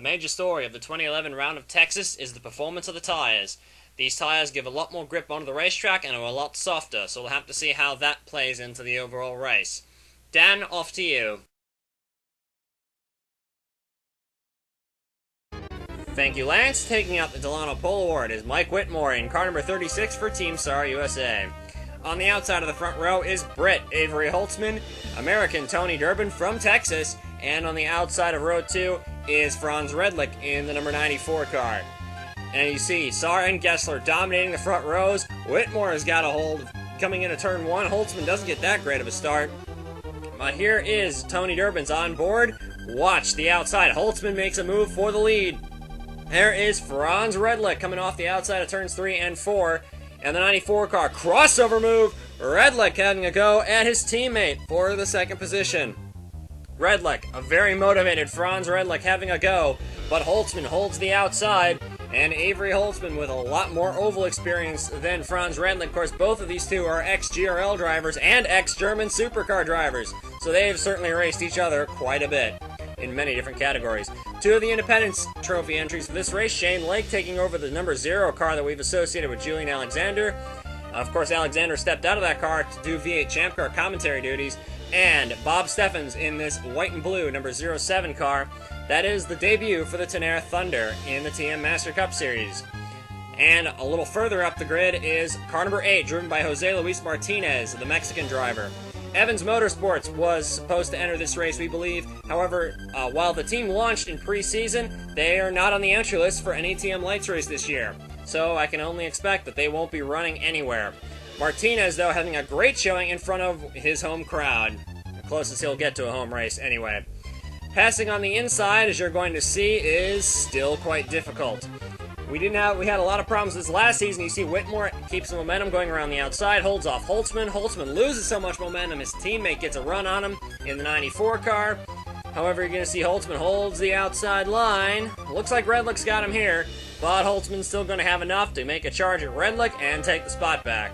The major story of the 2011 round of Texas is the performance of the tires. These tires give a lot more grip onto the racetrack and are a lot softer, so we'll have to see how that plays into the overall race. Dan, off to you. Thank you, Lance. Taking out the Delano Pole Award is Mike Whitmore in car number 36 for Team SAR USA. On the outside of the front row is Britt Avery Holtzman, American Tony Durbin from Texas, and on the outside of row 2 is Franz Redlich in the number 94 car. And you see SAR and Gessler dominating the front rows. Whitmore has got a hold coming into turn 1. Holtzman doesn't get that great of a start. But here is Tony Durbin's on board. Watch the outside. Holtzman makes a move for the lead. There is Franz Redlich coming off the outside of turns 3 and 4. And the 94 car, crossover move. Redlich having a go at his teammate for the second position. Redlich, a very motivated Franz Redlich having a go, but Holtzman holds the outside, and Avery Holtzman with a lot more oval experience than Franz Redlich. Of course, both of these two are ex-GRL drivers and ex-German supercar drivers, so they have certainly raced each other quite a bit in many different categories. Two of the Independence Trophy entries for this race, Shane Lake taking over the number 0 car that we've associated with Julian Alexander. Of course, Alexander stepped out of that car to do V8 Champ Car commentary duties, and Bob Steffens in this white and blue number 07 car. That is the debut for the Tenere Thunder in the TM Master Cup Series. And a little further up the grid is car number 8, driven by Jose Luis Martinez, the Mexican driver. Evans Motorsports was supposed to enter this race, we believe. However, while the team launched in preseason, they are not on the entry list for any TM Lights race this year. So I can only expect that they won't be running anywhere. Martinez, though, having a great showing in front of his home crowd. The closest he'll get to a home race anyway. Passing on the inside, as you're going to see, is still quite difficult. We had a lot of problems this last season. You see Whitmore keeps the momentum going around the outside, holds off Holtzman. Holtzman loses so much momentum, his teammate gets a run on him in the 94 car. However, you're going to see Holtzman holds the outside line. Looks like Redlich's got him here, but Holtzman's still going to have enough to make a charge at Redlich and take the spot back.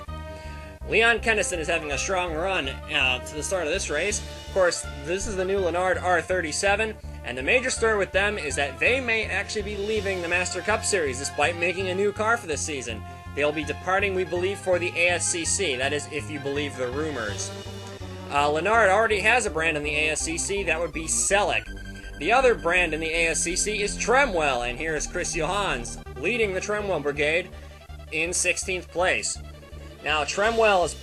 Leon Kennison is having a strong run to the start of this race. Of course, this is the new Lennard R37, and the major story with them is that they may actually be leaving the Master Cup Series despite making a new car for this season. They'll be departing, we believe, for the ASCC. That is, if you believe the rumors. Lennard already has a brand in the ASCC. That would be Selleck. The other brand in the ASCC is Tremwell, and here is Chris Johans leading the Tremwell Brigade in 16th place. Now, Tremwell's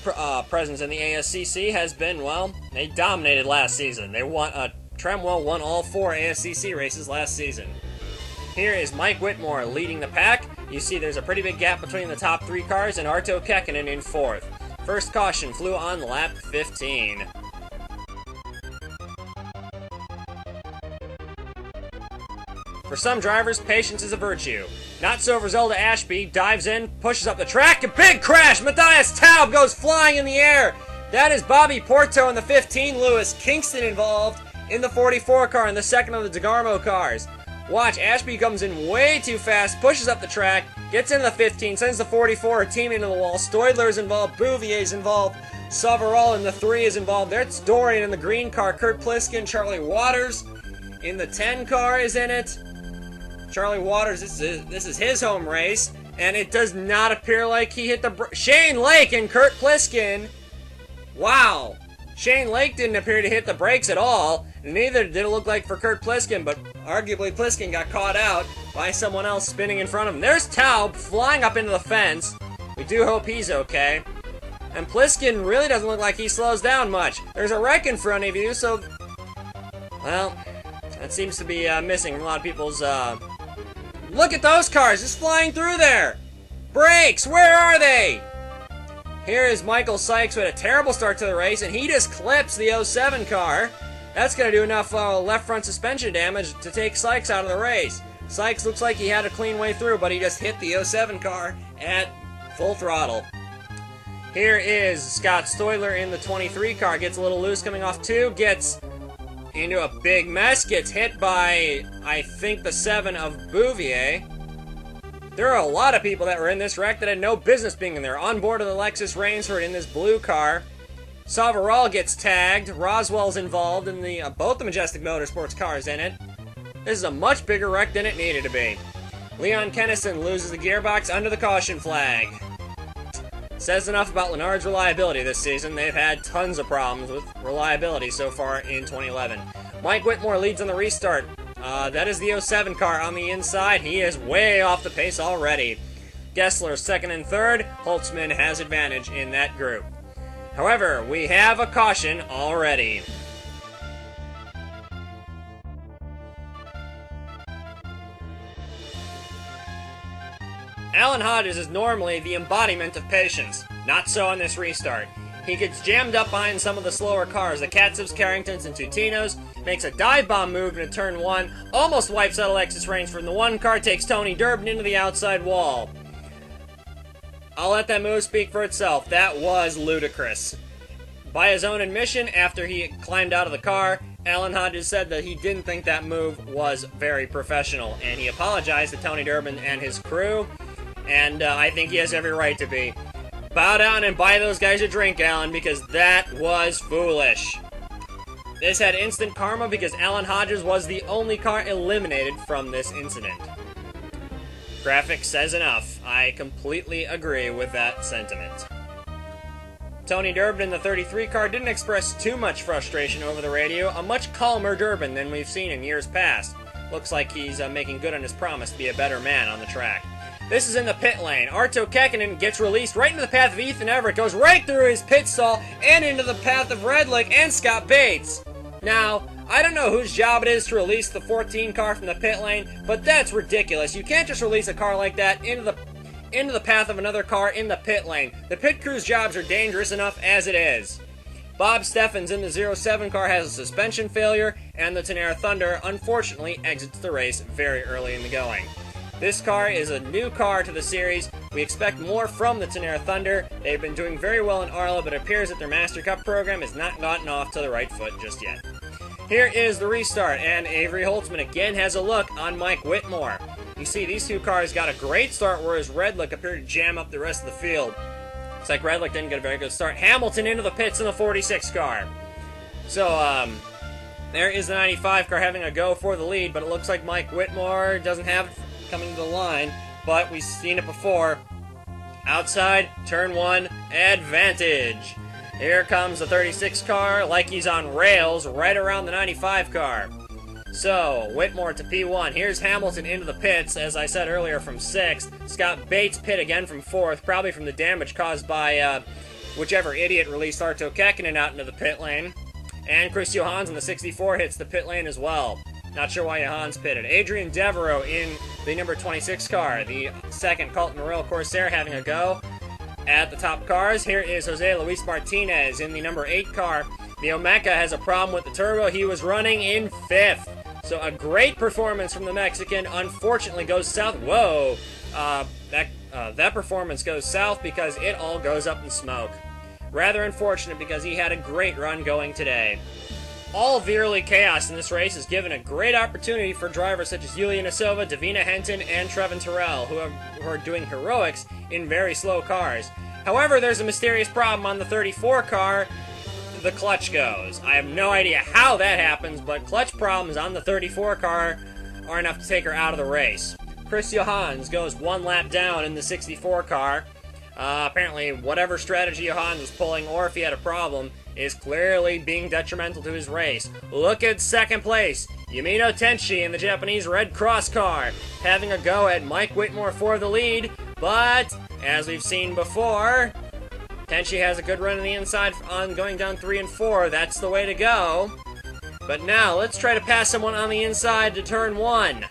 presence in the ASCC has been, well, they dominated last season. Tremwell won all 4 ASCC races last season. Here is Mike Whitmore leading the pack. You see there's a pretty big gap between the top 3 cars, and Arto Kekkonen in 4th. First caution flew on lap 15. For some drivers, patience is a virtue. Not so for Zelda Ashby. Dives in, pushes up the track, a big crash! Matthias Taub goes flying in the air! That is Bobby Porto in the 15, Lewis Kingston involved in the 44 car and the second of the DeGarmo cars. Watch, Ashby comes in way too fast, pushes up the track, gets into the 15, sends the 44 team into the wall. Stoidler's involved, Bouvier's involved, Savarol in the 3 is involved. There's Dorian in the green car, Kurt Pliskin, Charlie Waters in the 10 car is in it. Charlie Waters, this is his home race, and it does not appear like he hit the Shane Lake and Kurt Pliskin. Wow. Shane Lake didn't appear to hit the brakes at all. Neither did it look like for Kurt Pliskin, but arguably Pliskin got caught out by someone else spinning in front of him. There's Taub flying up into the fence. We do hope he's okay. And Pliskin really doesn't look like he slows down much. There's a wreck in front of you, so... well, that seems to be missing from a lot of people's... Look at those cars just flying through there! Brakes! Where are they? Here is Michael Sykes with a terrible start to the race, and he just clips the 07 car. That's going to do enough left front suspension damage to take Sykes out of the race. Sykes looks like he had a clean way through, but he just hit the 07 car at full throttle. Here is Scott Stoidler in the 23 car. Gets a little loose coming off 2, gets into a big mess, gets hit by, I think, the 7 of Bouvier. There are a lot of people that were in this wreck that had no business being in there. On board of the Lexus Rainsford in this blue car. Savarol gets tagged. Roswell's involved in the both the Majestic Motorsports cars in it. This is a much bigger wreck than it needed to be. Leon Kennison loses the gearbox under the caution flag. Says enough about Lennard's reliability this season. They've had tons of problems with reliability so far in 2011. Mike Whitmore leads on the restart. That is the 07 car on the inside. He is way off the pace already. Gessler second and third. Holtzman has advantage in that group. However, we have a caution already. Alan Hodges is normally the embodiment of patience. Not so on this restart. He gets jammed up behind some of the slower cars, the Katzevs, Carringtons, and Tutinos, makes a dive bomb move into turn 1, almost wipes out Alexis Rains from the one car, takes Tony Durbin into the outside wall. I'll let that move speak for itself. That was ludicrous. By his own admission, after he climbed out of the car, Alan Hodges said that he didn't think that move was very professional, and he apologized to Tony Durbin and his crew, and I think he has every right to be. Bow down and buy those guys a drink, Alan, because that was foolish. This had instant karma because Alan Hodges was the only car eliminated from this incident. Graphics says enough. I completely agree with that sentiment. Tony Durbin in the 33 car didn't express too much frustration over the radio, a much calmer Durbin than we've seen in years past. Looks like he's making good on his promise to be a better man on the track. This is in the pit lane. Arto Kekkonen gets released right into the path of Ethan Everett, goes right through his pit stall and into the path of Redlick and Scott Bates. Now, I don't know whose job it is to release the 14 car from the pit lane, but that's ridiculous. You can't just release a car like that into the path of another car in the pit lane. The pit crew's jobs are dangerous enough as it is. Bob Steffens in the 07 car has a suspension failure, and the Tenere Thunder unfortunately exits the race very early in the going. This car is a new car to the series. We expect more from the Tenere Thunder. They've been doing very well in Arla, but it appears that their Master Cup program has not gotten off to the right foot just yet. Here is the restart, and Avery Holtzman again has a look on Mike Whitmore. You see, these two cars got a great start, whereas Redlick appeared to jam up the rest of the field. Looks like Redlick didn't get a very good start. Hamilton into the pits in the 46 car. So, there is the 95 car having a go for the lead, but it looks like Mike Whitmore doesn't have it coming to the line, but we've seen it before. Outside, turn 1, advantage. Here comes the 36 car, like he's on rails, right around the 95 car. So, Whitmore to P1. Here's Hamilton into the pits, as I said earlier, from 6th. Scott Bates pit again from 4th, probably from the damage caused by whichever idiot released Arto Kekkonen out into the pit lane. And Chris Johans in the 64 hits the pit lane as well. Not sure why Johans pitted. Adrian Devereaux in the number 26 car. The second Colton Royal Corsair having a go at the top cars. Here is Jose Luis Martinez in the number 8 car. The Omeka has a problem with the turbo. He was running in 5th. So a great performance from the Mexican. Unfortunately goes south. Whoa. That performance goes south because it all goes up in smoke. Rather unfortunate because he had a great run going today. All of the early chaos in this race has given a great opportunity for drivers such as Juliana Silva, Davina Henton, and Trevin Terrell, who are doing heroics in very slow cars. However, there's a mysterious problem on the 34 car. The clutch goes. I have no idea how that happens, but clutch problems on the 34 car are enough to take her out of the race. Chris Johans goes one lap down in the 64 car. Apparently, whatever strategy Johans was pulling, or if he had a problem, is clearly being detrimental to his race. Look at second place. Yumino Tenshi in the Japanese Red Cross car, having a go at Mike Whitmore for the lead, but, as we've seen before, Tenshi has a good run on the inside on going down 3 and 4. That's the way to go. But now, let's try to pass someone on the inside to turn 1.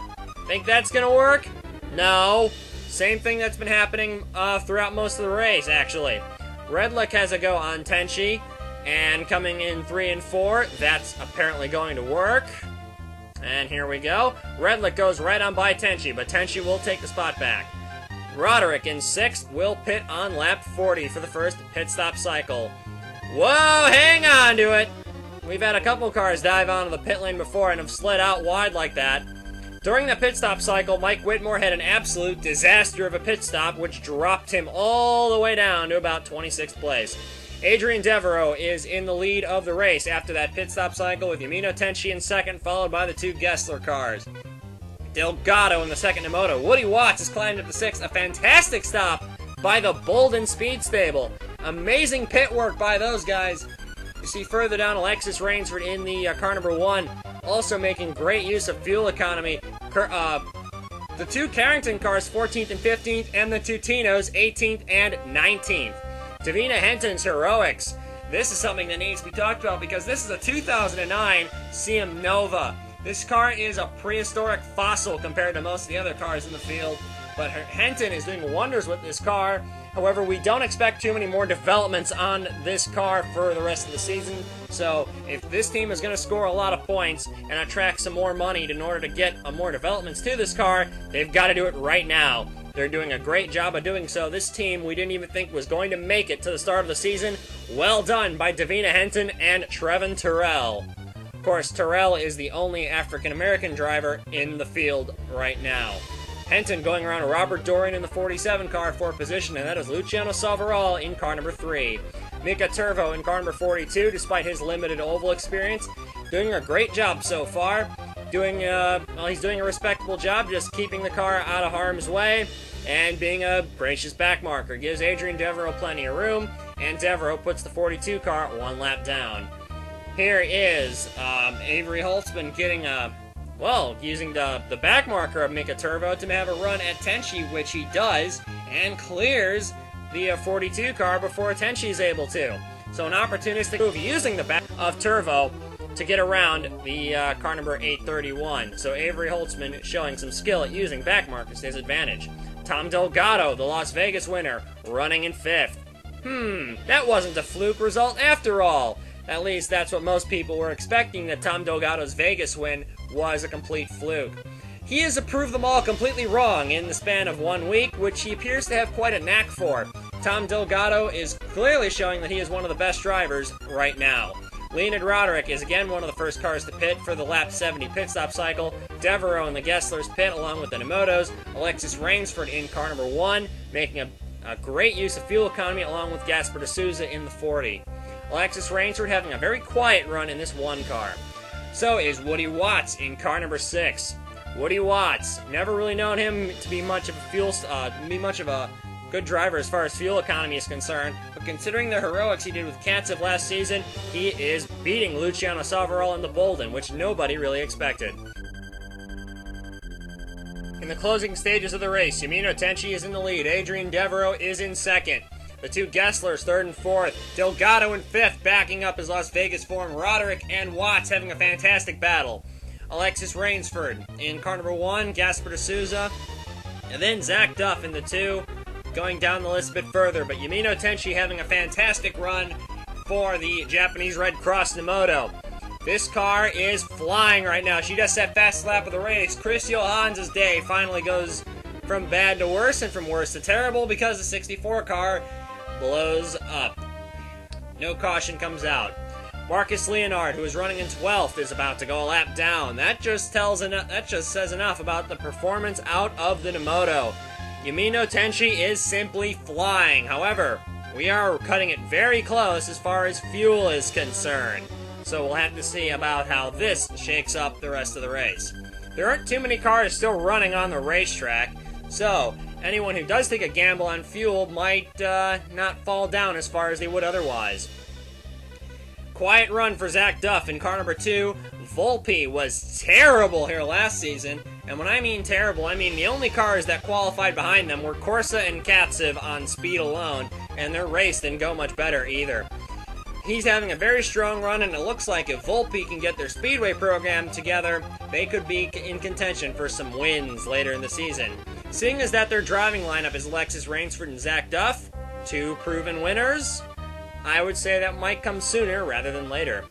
Think that's gonna work? No. Same thing that's been happening throughout most of the race, actually. Redlick has a go on Tenshi, and coming in 3 and 4, that's apparently going to work. And here we go. Redlick goes right on by Tenshi, but Tenshi will take the spot back. Roderick in 6th will pit on lap 40 for the first pit stop cycle. Whoa, hang on to it! We've had a couple cars dive onto the pit lane before and have slid out wide like that. During the pit stop cycle, Mike Whitmore had an absolute disaster of a pit stop, which dropped him all the way down to about 26th place. Adrian Devereaux is in the lead of the race after that pit stop cycle with Yumino Tenshi in 2nd, followed by the 2 Gessler cars. Delgado in the second Nemoto. Woody Watts has climbed up to 6th. A fantastic stop by the Bolden Speed Stable. Amazing pit work by those guys. You see further down Alexis Rainsford in the car number 1, also making great use of fuel economy. The two Carrington cars, 14th and 15th, and the two Tinos, 18th and 19th. Davina Henton's heroics. This is something that needs to be talked about because this is a 2009 CM Nova. This car is a prehistoric fossil compared to most of the other cars in the field, but Henton is doing wonders with this car. However, we don't expect too many more developments on this car for the rest of the season, so if this team is going to score a lot of points and attract some more money in order to get more developments to this car, they've got to do it right now. They're doing a great job of doing so. This team we didn't even think was going to make it to the start of the season. Well done by Davina Henton and Trevin Terrell. Of course, Terrell is the only African-American driver in the field right now. Henton going around Robert Dorian in the 47 car for position, and that is Luciano Salvarol in car number 3. Mika Turvo in car number 42, despite his limited oval experience, doing a great job so far. He's doing a respectable job, just keeping the car out of harm's way and being a gracious backmarker. Gives Adrian Devereaux plenty of room, and Devereaux puts the 42 car 1 lap down. Here is Avery Holtzman getting using the back marker of Mika Turvo to have a run at Tenchi, which he does, and clears the 42 car before Tenchi is able to. So an opportunistic move using the back of Turvo to get around the car number 831. So Avery Holtzman showing some skill at using back markers to his advantage. Tom Delgado, the Las Vegas winner, running in 5th. That wasn't a fluke result after all. At least that's what most people were expecting, that Tom Delgado's Vegas win was a complete fluke. He has proved them all completely wrong in the span of 1 week, which he appears to have quite a knack for. Tom Delgado is clearly showing that he is one of the best drivers right now. Leonid Roderick is again one of the first cars to pit for the lap 70 pit stop cycle. Devereaux and the Gesslers pit along with the Nemotos. Alexis Rainsford in car number 1, making a great use of fuel economy along with Gasper de Souza in the 40. Alexis Rainsford having a very quiet run in this 1 car. So is Woody Watts in car number 6. Woody Watts, never really known him to be much of a good driver as far as fuel economy is concerned, but considering the heroics he did with Katsev last season, he is beating Luciano Salvarol in the Bolden, which nobody really expected. In the closing stages of the race, Yamino Tenchi is in the lead, Adrian Devereaux is in 2nd. The two Gesslers, 3rd and 4th. Delgado in 5th, backing up his Las Vegas form. Roderick and Watts having a fantastic battle. Alexis Rainsford in car number 1, Gasper de Souza. And then Zach Duff in the 2, going down the list a bit further. But Yamino Tenchi having a fantastic run for the Japanese Red Cross Nemoto. This car is flying right now. She just set fastest lap of the race. Chris Johans' day finally goes from bad to worse and from worse to terrible because the 64 car blows up. No caution comes out. Marcus Leonard, who is running in 12th, is about to go a lap down. That just says enough about the performance out of the Nemoto. Yamino Tenchi is simply flying. However, we are cutting it very close as far as fuel is concerned. So we'll have to see about how this shakes up the rest of the race. There aren't too many cars still running on the racetrack, so anyone who does take a gamble on fuel might not fall down as far as they would otherwise. Quiet run for Zach Duff in car number 2. Volpe was terrible here last season, and when I mean terrible, I mean the only cars that qualified behind them were Corsa and Katsev on speed alone, and their race didn't go much better either. He's having a very strong run, and it looks like if Volpe can get their Speedway program together, they could be in contention for some wins later in the season. Seeing as that their driving lineup is Alexis Rainsford and Zach Duff, 2 proven winners, I would say that might come sooner rather than later.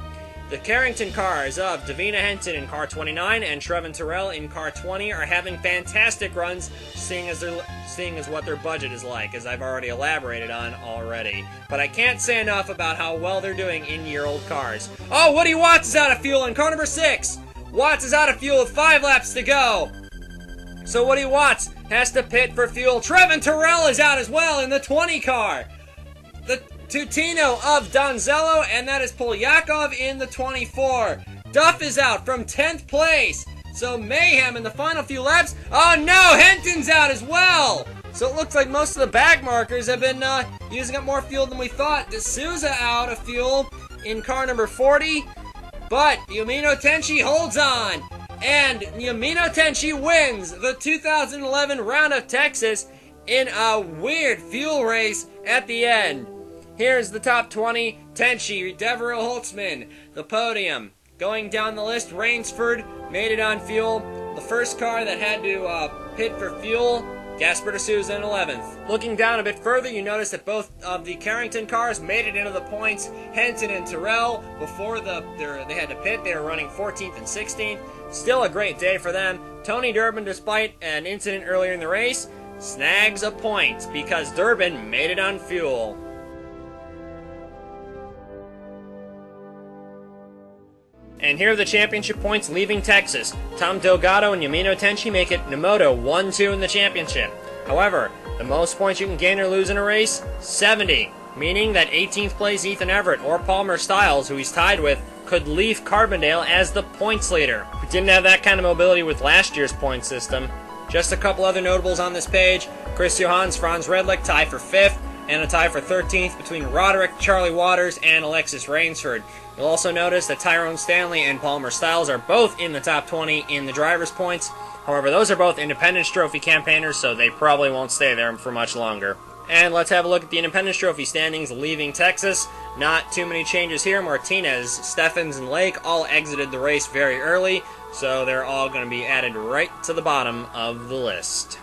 The Carrington cars of Davina Henton in car 29 and Trevin Terrell in car 20 are having fantastic runs, seeing as what their budget is like, as I've already elaborated on already. But I can't say enough about how well they're doing in year-old cars. Oh, Woody Watts is out of fuel in car number 6! Watts is out of fuel with 5 laps to go! So Woody Watts has to pit for fuel. Trevin Terrell is out as well in the 20 car! The Tutino of Donzello, and that is Polyakov in the 24. Duff is out from 10th place. So mayhem in the final few laps. Oh no, Henton's out as well. So it looks like most of the back markers have been using up more fuel than we thought. D'Souza out of fuel in car number 40. But Yumino Tenchi holds on. And Yumino Tenchi wins the 2011 Round of Texas in a weird fuel race at the end. Here's the top 20. Tenchi, Devereux Holtzman, the podium. Going down the list, Rainsford made it on fuel. The first car that had to pit for fuel, Gasper D'Souza in 11th. Looking down a bit further, you notice that both of the Carrington cars made it into the points. Henson and Terrell, before they had to pit, they were running 14th and 16th. Still a great day for them. Tony Durbin, despite an incident earlier in the race, snags a point because Durbin made it on fuel. And here are the championship points leaving Texas. Tom Delgado and Yumino Tenchi make it Nemoto 1-2 in the championship. However, the most points you can gain or lose in a race, 70. Meaning that 18th place Ethan Everett or Palmer Styles, who he's tied with, could leave Carbondale as the points leader. We didn't have that kind of mobility with last year's point system. Just a couple other notables on this page. Chris Johans, Franz Redlich tie for 5th, and a tie for 13th between Roderick, Charlie Waters, and Alexis Rainsford. You'll also notice that Tyrone Stanley and Palmer Styles are both in the top 20 in the drivers' points. However, those are both Independence Trophy campaigners, so they probably won't stay there for much longer. And let's have a look at the Independence Trophy standings leaving Texas. Not too many changes here. Martinez, Steffens, and Lake all exited the race very early, so they're all going to be added right to the bottom of the list.